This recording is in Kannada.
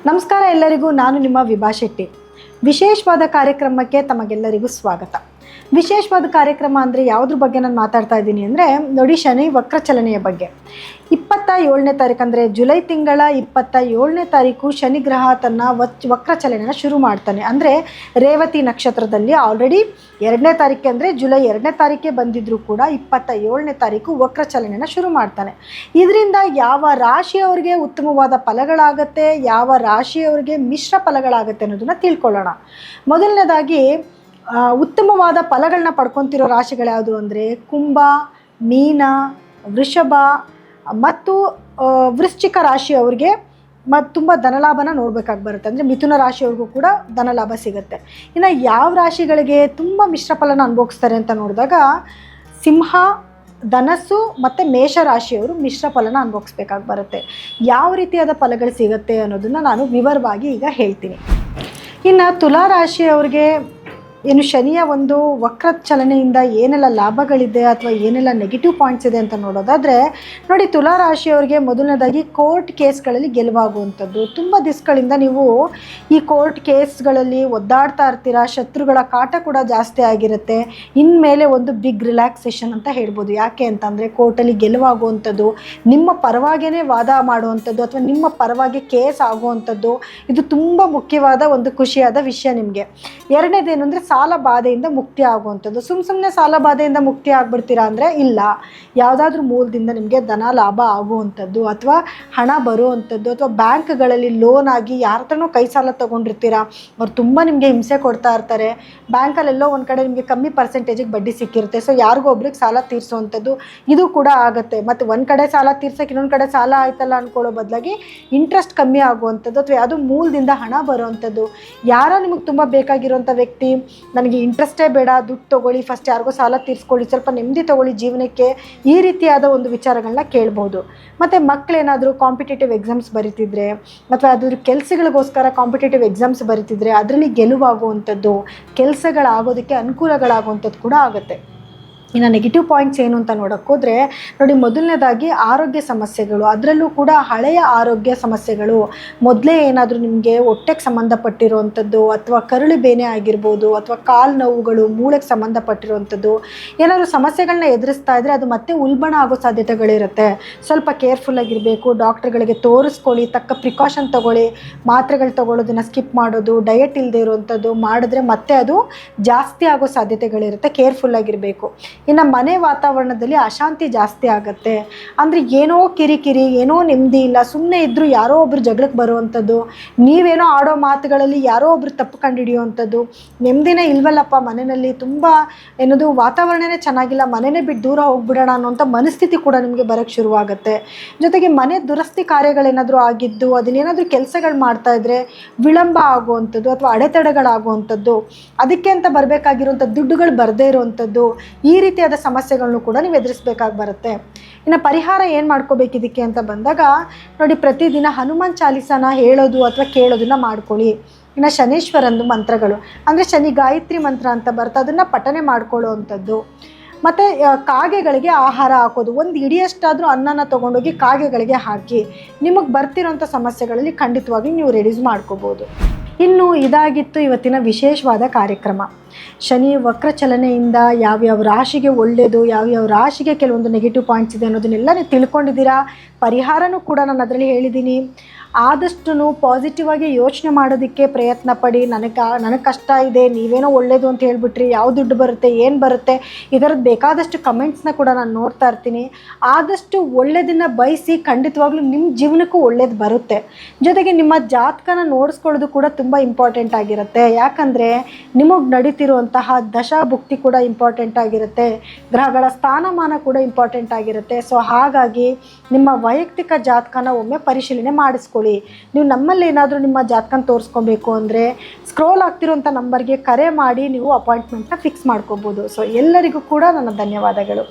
ನಮಸ್ಕಾರ ಎಲ್ಲರಿಗೂ, ನಾನು ನಿಮ್ಮ ವಿಭಾ ಶೆಟ್ಟಿ. ವಿಶೇಷವಾದ ಕಾರ್ಯಕ್ರಮಕ್ಕೆ ತಮಗೆಲ್ಲರಿಗೂ ಸ್ವಾಗತ. ವಿಶೇಷವಾದ ಕಾರ್ಯಕ್ರಮ ಅಂದರೆ ಯಾವುದ್ರ ಬಗ್ಗೆ ನಾನು ಮಾತಾಡ್ತಾ ಇದ್ದೀನಿ ಅಂದರೆ, ನೋಡಿ, ಶನಿ ವಕ್ರಚಲನೆಯ ಬಗ್ಗೆ. 27ನೇ ತಾರೀಕು ಅಂದರೆ ಜುಲೈ ತಿಂಗಳ 27ನೇ ತಾರೀಕು ಶನಿ ಗ್ರಹ ತನ್ನ ವಕ್ರಚಲನೆಯನ್ನು ಶುರು ಮಾಡ್ತಾನೆ. ಅಂದರೆ ರೇವತಿ ನಕ್ಷತ್ರದಲ್ಲಿ ಆಲ್ರೆಡಿ 2ನೇ ತಾರೀಕು ಅಂದರೆ ಜುಲೈ 2ನೇ ತಾರೀಕೆ ಬಂದಿದ್ದರೂ ಕೂಡ 27ನೇ ತಾರೀಕು ವಕ್ರಚಲನೆಯನ್ನು ಶುರು ಮಾಡ್ತಾನೆ. ಇದರಿಂದ ಯಾವ ರಾಶಿಯವರಿಗೆ ಉತ್ತಮವಾದ ಫಲಗಳಾಗತ್ತೆ, ಯಾವ ರಾಶಿಯವರಿಗೆ ಮಿಶ್ರ ಫಲಗಳಾಗತ್ತೆ ಅನ್ನೋದನ್ನು ತಿಳ್ಕೊಳ್ಳೋಣ. ಮೊದಲನೇದಾಗಿ ಉತ್ತಮವಾದ ಫಲಗಳನ್ನ ಪಡ್ಕೊತಿರೋ ರಾಶಿಗಳು ಯಾವುದು ಅಂದರೆ ಕುಂಭ, ಮೀನ, ವೃಷಭ ಮತ್ತು ವೃಶ್ಚಿಕ ರಾಶಿಯವ್ರಿಗೆ ತುಂಬ ಧನಲಾಭನ ನೋಡಬೇಕಾಗಿ ಬರುತ್ತೆ. ಅಂದರೆ ಮಿಥುನ ರಾಶಿಯವ್ರಿಗೂ ಕೂಡ ಧನಲಾಭ ಸಿಗುತ್ತೆ. ಇನ್ನು ಯಾವ ರಾಶಿಗಳಿಗೆ ತುಂಬ ಮಿಶ್ರ ಫಲನ ಅನುಭವಿಸ್ತಾರೆ ಅಂತ ನೋಡಿದಾಗ ಸಿಂಹ, ಧನಸ್ಸು ಮತ್ತು ಮೇಷರಾಶಿಯವರು ಮಿಶ್ರ ಫಲನ ಅನುಭವಿಸ್ಬೇಕಾಗಿ ಬರುತ್ತೆ. ಯಾವ ರೀತಿಯಾದ ಫಲಗಳು ಸಿಗುತ್ತೆ ಅನ್ನೋದನ್ನು ನಾನು ವಿವರವಾಗಿ ಈಗ ಹೇಳ್ತೀನಿ. ಇನ್ನು ತುಲಾ ರಾಶಿಯವ್ರಿಗೆ ಏನು ಶನಿಯ ಒಂದು ವಕ್ರ ಚಲನೆಯಿಂದ ಏನೆಲ್ಲ ಲಾಭಗಳಿದೆ ಅಥವಾ ಏನೆಲ್ಲ ನೆಗೆಟಿವ್ ಪಾಯಿಂಟ್ಸ್ ಇದೆ ಅಂತ ನೋಡೋದಾದರೆ, ನೋಡಿ, ತುಲಾ ರಾಶಿಯವರಿಗೆ ಮೊದಲನೇದಾಗಿ ಕೋರ್ಟ್ ಕೇಸ್ಗಳಲ್ಲಿ ಗೆಲುವಾಗುವಂಥದ್ದು. ತುಂಬ ದಿವಸಗಳಿಂದ ನೀವು ಈ ಕೋರ್ಟ್ ಕೇಸ್ಗಳಲ್ಲಿ ಒದ್ದಾಡ್ತಾ ಇರ್ತೀರ, ಶತ್ರುಗಳ ಕಾಟ ಕೂಡ ಜಾಸ್ತಿ ಆಗಿರುತ್ತೆ. ಇನ್ಮೇಲೆ ಒಂದು ಬಿಗ್ ರಿಲ್ಯಾಕ್ಸೇಷನ್ ಅಂತ ಹೇಳ್ಬೋದು. ಯಾಕೆ ಅಂತಂದರೆ ಕೋರ್ಟಲ್ಲಿ ಗೆಲುವಾಗುವಂಥದ್ದು, ನಿಮ್ಮ ಪರವಾಗಿಯೇ ವಾದ ಮಾಡುವಂಥದ್ದು ಅಥವಾ ನಿಮ್ಮ ಪರವಾಗಿ ಕೇಸ್ ಆಗುವಂಥದ್ದು, ಇದು ತುಂಬ ಮುಖ್ಯವಾದ ಒಂದು ಖುಷಿಯಾದ ವಿಷಯ ನಿಮಗೆ. ಎರಡನೇದೇನು ಅಂದರೆ ಸಾಲ ಬಾಧೆಯಿಂದ ಮುಕ್ತಿ ಆಗುವಂಥದ್ದು. ಸುಮ್ಮನೆ ಸಾಲ ಬಾಧೆಯಿಂದ ಮುಕ್ತಿ ಆಗ್ಬಿಡ್ತೀರಾ ಅಂದರೆ ಇಲ್ಲ, ಯಾವುದಾದ್ರೂ ಮೂಲದಿಂದ ನಿಮಗೆ ಧನ ಲಾಭ ಆಗುವಂಥದ್ದು ಅಥವಾ ಹಣ ಬರುವಂಥದ್ದು, ಅಥವಾ ಬ್ಯಾಂಕ್ಗಳಲ್ಲಿ ಲೋನ್ ಆಗಿ ಯಾರ ಹತ್ರನೂ ಕೈ ಸಾಲ ತೊಗೊಂಡಿರ್ತೀರಾ, ಅವ್ರು ತುಂಬ ನಿಮಗೆ ಹಿಂಸೆ ಕೊಡ್ತಾ ಇರ್ತಾರೆ. ಬ್ಯಾಂಕಲ್ಲೆಲ್ಲೋ ಒಂದು ಕಡೆ ನಿಮಗೆ ಕಮ್ಮಿ ಪರ್ಸೆಂಟೇಜಿಗೆ ಬಡ್ಡಿ ಸಿಕ್ಕಿರುತ್ತೆ. ಸೊ ಯಾರಿಗೋ ಒಬ್ರಿಗೆ ಸಾಲ ತೀರಿಸುವಂಥದ್ದು ಇದು ಕೂಡ ಆಗುತ್ತೆ. ಮತ್ತು ಒಂದು ಕಡೆ ಸಾಲ ತೀರ್ಸೋಕೆ ಇನ್ನೊಂದು ಕಡೆ ಸಾಲ ಆಯ್ತಲ್ಲ ಅಂದ್ಕೊಳ್ಳೋ ಬದಲಾಗಿ ಇಂಟ್ರೆಸ್ಟ್ ಕಮ್ಮಿ ಆಗುವಂಥದ್ದು, ಅಥವಾ ಯಾವುದೋ ಮೂಲದಿಂದ ಹಣ ಬರುವಂಥದ್ದು. ಯಾರೋ ನಿಮಗೆ ತುಂಬ ಬೇಕಾಗಿರುವಂಥ ವ್ಯಕ್ತಿ, ನನಗೆ ಇಂಟ್ರೆಸ್ಟೇ ಬೇಡ, ದುಡ್ಡು ತೊಗೊಳ್ಳಿ, ಫಸ್ಟ್ ಯಾರಿಗೋ ಸಾಲ ತೀರಿಸ್ಕೊಳ್ಳಿ, ಸ್ವಲ್ಪ ನೆಮ್ಮದಿ ತೊಗೊಳ್ಳಿ ಜೀವನಕ್ಕೆ, ಈ ರೀತಿಯಾದ ಒಂದು ವಿಚಾರಗಳನ್ನ ಕೇಳ್ಬೋದು. ಮತ್ತು ಮಕ್ಕಳೇನಾದರೂ ಕಾಂಪಿಟೇಟಿವ್ ಎಕ್ಸಾಮ್ಸ್ ಬರೀತಿದ್ರೆ ಅಥವಾ ಅದ್ರ ಕೆಲಸಗಳಿಗೋಸ್ಕರ ಕಾಂಪಿಟೇಟಿವ್ ಎಕ್ಸಾಮ್ಸ್ ಬರೀತಿದ್ರೆ ಅದರಲ್ಲಿ ಗೆಲುವಾಗುವಂಥದ್ದು, ಕೆಲಸಗಳಾಗೋದಕ್ಕೆ ಅನುಕೂಲಗಳಾಗುವಂಥದ್ದು ಕೂಡ ಆಗುತ್ತೆ. ಇನ್ನು ನೆಗೆಟಿವ್ ಪಾಯಿಂಟ್ಸ್ ಏನು ಅಂತ ನೋಡೋಕ್ಕೋದ್ರೆ, ನೋಡಿ, ಮೊದಲನೇದಾಗಿ ಆರೋಗ್ಯ ಸಮಸ್ಯೆಗಳು. ಅದರಲ್ಲೂ ಕೂಡ ಹಳೆಯ ಆರೋಗ್ಯ ಸಮಸ್ಯೆಗಳು, ಮೊದಲೇ ಏನಾದರೂ ನಿಮಗೆ ಹೊಟ್ಟೆಗೆ ಸಂಬಂಧಪಟ್ಟಿರುವಂಥದ್ದು ಅಥವಾ ಕರುಳು ಬೇನೆ ಆಗಿರ್ಬೋದು, ಅಥವಾ ಕಾಲು ನೋವುಗಳು, ಮೂಳೆಗೆ ಸಂಬಂಧಪಟ್ಟಿರುವಂಥದ್ದು ಏನಾದರೂ ಸಮಸ್ಯೆಗಳನ್ನ ಎದುರಿಸ್ತಾ ಇದ್ದರೆ ಅದು ಮತ್ತೆ ಉಲ್ಬಣ ಆಗೋ ಸಾಧ್ಯತೆಗಳಿರುತ್ತೆ. ಸ್ವಲ್ಪ ಕೇರ್ಫುಲ್ಲಾಗಿರಬೇಕು. ಡಾಕ್ಟ್ರುಗಳಿಗೆ ತೋರಿಸ್ಕೊಳ್ಳಿ, ತಕ್ಕ ಪ್ರಿಕಾಷನ್ ತೊಗೊಳ್ಳಿ. ಮಾತ್ರೆಗಳು ತೊಗೊಳ್ಳೋದನ್ನು ಸ್ಕಿಪ್ ಮಾಡೋದು, ಡಯಟ್ ಇಲ್ಲದೆ ಇರುವಂಥದ್ದು ಮಾಡಿದ್ರೆ ಮತ್ತೆ ಅದು ಜಾಸ್ತಿ ಆಗೋ ಸಾಧ್ಯತೆಗಳಿರುತ್ತೆ. ಕೇರ್ಫುಲ್ಲಾಗಿರಬೇಕು. ಇನ್ನು ಮನೆ ವಾತಾವರಣದಲ್ಲಿ ಅಶಾಂತಿ ಜಾಸ್ತಿ ಆಗುತ್ತೆ. ಅಂದರೆ ಏನೋ ಕಿರಿಕಿರಿ, ಏನೋ ನೆಮ್ಮದಿ ಇಲ್ಲ, ಸುಮ್ಮನೆ ಇದ್ದರೂ ಯಾರೋ ಒಬ್ರು ಜಗಳಕ್ಕೆ ಬರುವಂಥದ್ದು, ನೀವೇನೋ ಆಡೋ ಮಾತುಗಳಲ್ಲಿ ಯಾರೋ ಒಬ್ರು ತಪ್ಪು ಕಂಡುಹಿಡಿಯುವಂಥದ್ದು, ನೆಮ್ಮದಿನೇ ಇಲ್ವಲ್ಲಪ್ಪ ಮನೆಯಲ್ಲಿ, ತುಂಬ ಏನದು ವಾತಾವರಣನೇ ಚೆನ್ನಾಗಿಲ್ಲ, ಮನೆಯೇ ಬಿಟ್ಟು ದೂರ ಹೋಗ್ಬಿಡೋಣ ಅನ್ನೋಂಥ ಮನಸ್ಥಿತಿ ಕೂಡ ನಿಮಗೆ ಬರೋಕ್ಕೆ ಶುರುವಾಗುತ್ತೆ. ಜೊತೆಗೆ ಮನೆ ದುರಸ್ತಿ ಕಾರ್ಯಗಳೇನಾದರೂ ಆಗಿದ್ದು ಅದನ್ನೇನಾದರೂ ಕೆಲಸಗಳು ಮಾಡ್ತಾಯಿದ್ರೆ ವಿಳಂಬ ಆಗುವಂಥದ್ದು ಅಥವಾ ಅಡೆತಡೆಗಳಾಗುವಂಥದ್ದು, ಅದಕ್ಕೆ ಅಂತ ಬರಬೇಕಾಗಿರುವಂಥ ದುಡ್ಡುಗಳು ಬರದೇ ಇರುವಂಥದ್ದು, ಈ ರೀತಿಯಾದ ಸಮಸ್ಯೆಗಳನ್ನು ಕೂಡ ನೀವು ಎದುರಿಸಬೇಕಾಗಿ ಬರುತ್ತೆ. ಇನ್ನು ಪರಿಹಾರ ಏನು ಮಾಡ್ಕೋಬೇಕು ಇದಕ್ಕೆ ಅಂತ ಬಂದಾಗ, ನೋಡಿ, ಪ್ರತಿದಿನ ಹನುಮಾನ್ ಚಾಲೀಸನ ಹೇಳೋದು ಅಥವಾ ಕೇಳೋದನ್ನ ಮಾಡ್ಕೊಳ್ಳಿ. ಇನ್ನು ಶನೀಶ್ವರಂದು ಮಂತ್ರಗಳು ಅಂದರೆ ಶನಿ ಗಾಯತ್ರಿ ಮಂತ್ರ ಅಂತ ಬರುತ್ತೆ, ಅದನ್ನು ಪಠನೆ ಮಾಡ್ಕೊಳ್ಳೋ ಅಂಥದ್ದು. ಮತ್ತು ಕಾಗೆಗಳಿಗೆ ಆಹಾರ ಹಾಕೋದು, ಒಂದು ಇಡಿಯಷ್ಟಾದರೂ ಅನ್ನನ ತೊಗೊಂಡೋಗಿ ಕಾಗೆಗಳಿಗೆ ಹಾಕಿ ನಿಮಗೆ ಬರ್ತಿರೋಂಥ ಸಮಸ್ಯೆಗಳಲ್ಲಿ ಖಂಡಿತವಾಗ್ಲೂ ನೀವು ರೆಡ್ಯೂಸ್ ಮಾಡ್ಕೋಬೋದು. ಇನ್ನು ಇದಾಗಿತ್ತು ಇವತ್ತಿನ ವಿಶೇಷವಾದ ಕಾರ್ಯಕ್ರಮ. ಶನಿ ವಕ್ರಚಲನೆಯಿಂದ ಯಾವ್ಯಾವ ರಾಶಿಗೆ ಒಳ್ಳೆಯದು, ಯಾವ್ಯಾವ ರಾಶಿಗೆ ಕೆಲವೊಂದು ನೆಗೆಟಿವ್ ಪಾಯಿಂಟ್ಸ್ ಇದೆ ಅನ್ನೋದನ್ನೆಲ್ಲ ನೀವು ತಿಳ್ಕೊಂಡಿದ್ದೀರಾ. ಪರಿಹಾರನೂ ಕೂಡ ನಾನು ಅದರಲ್ಲಿ ಹೇಳಿದ್ದೀನಿ. ಆದಷ್ಟು ಪಾಸಿಟಿವ್ ಆಗಿ ಯೋಚನೆ ಮಾಡೋದಕ್ಕೆ ಪ್ರಯತ್ನ ಪಡಿ. ನನಗೆ ಕಷ್ಟ ಇದೆ, ನೀವೇನೋ ಒಳ್ಳೆಯದು ಅಂತ ಹೇಳ್ಬಿಟ್ರಿ, ಯಾವ ದುಡ್ಡು ಬರುತ್ತೆ, ಏನು ಬರುತ್ತೆ, ಇದರದ್ದು ಬೇಕಾದಷ್ಟು ಕಮೆಂಟ್ಸ್ನ ಕೂಡ ನಾನು ನೋಡ್ತಾ ಇರ್ತೀನಿ. ಆದಷ್ಟು ಒಳ್ಳೆಯದನ್ನು ಬಯಸಿ, ಖಂಡಿತವಾಗ್ಲೂ ನಿಮ್ಮ ಜೀವನಕ್ಕೂ ಒಳ್ಳೇದು ಬರುತ್ತೆ. ಜೊತೆಗೆ ನಿಮ್ಮ ಜಾತಕನ ನೋಡಿಸ್ಕೊಳ್ಳೋದು ಕೂಡ ತುಂಬ ಇಂಪಾರ್ಟೆಂಟ್ ಆಗಿರುತ್ತೆ. ಯಾಕಂದರೆ ನಿಮಗೆ ನಡೀತಿರುವಂತಹ ದಶಾಭುಕ್ತಿ ಕೂಡ ಇಂಪಾರ್ಟೆಂಟ್ ಆಗಿರುತ್ತೆ, ಗ್ರಹಗಳ ಸ್ಥಾನಮಾನ ಕೂಡ ಇಂಪಾರ್ಟೆಂಟ್ ಆಗಿರುತ್ತೆ. ಸೊ ಹಾಗಾಗಿ ನಿಮ್ಮ ವೈಯಕ್ತಿಕ ಜಾತಕನ ಒಮ್ಮೆ ಪರಿಶೀಲನೆ ಮಾಡಿಸ್ಕೊಳ್ಳಿ. ನೀವು ನಮ್ಮಲ್ಲಿ ಏನಾದರೂ ನಿಮ್ಮ ಜಾತಕನ ತೋರಿಸ್ಕೊಬೇಕು ಅಂದರೆ ಸ್ಕ್ರೋಲ್ ಆಗ್ತಿರೋಂಥ ನಂಬರ್ಗೆ ಕರೆ ಮಾಡಿ ನೀವು ಅಪಾಯಿಂಟ್ಮೆಂಟ್ನ ಫಿಕ್ಸ್ ಮಾಡ್ಕೋಬೋದು. ಸೊ ಎಲ್ಲರಿಗೂ ಕೂಡ ನನ್ನ ಧನ್ಯವಾದಗಳು.